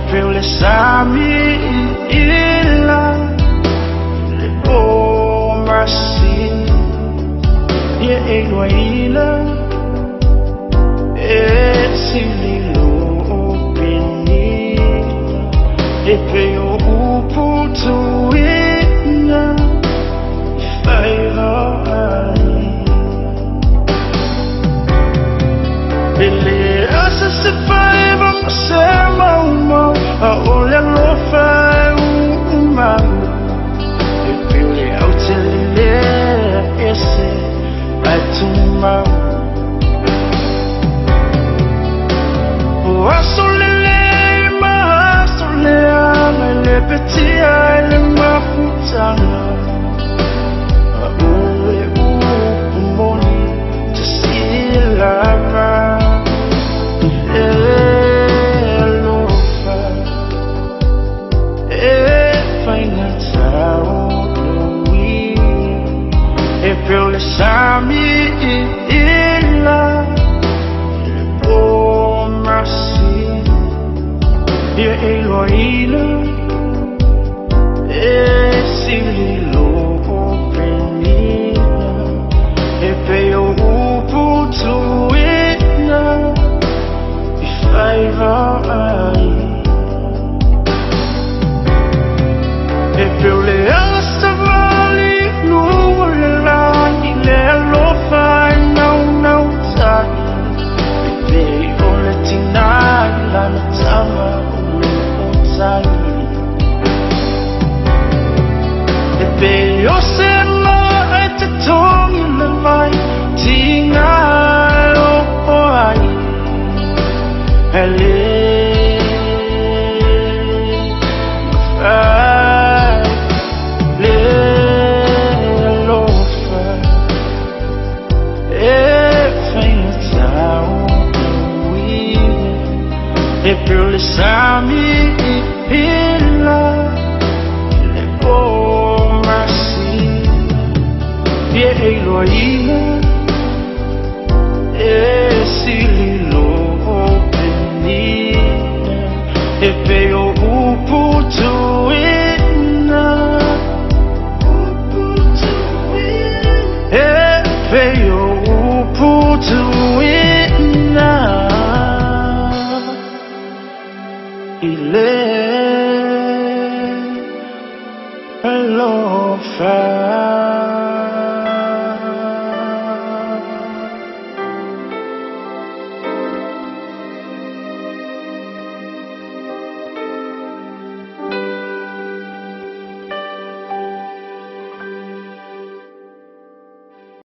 April esami ila le oh mercy ye ila sililo opini epe o uputu ina faira ele asa se faiva masema uma a olha lo fai uma epe o le autele esse atuma petit ale mafutana ole upumoni tsilava elofa faina tao lui April esami ila le bon merci ye Eloila sililo penina epe o uputu ina ifaiva ai epe o le astavali nuole lani le alofa nau tani epe o le tinai lana tama o tani yo se ma te tongi le vai tinga o ai ele le lofa faina tau ui April esami ila le bon ye Eloila sililo penina epe o uputu ina epe o uputu ina ile alofa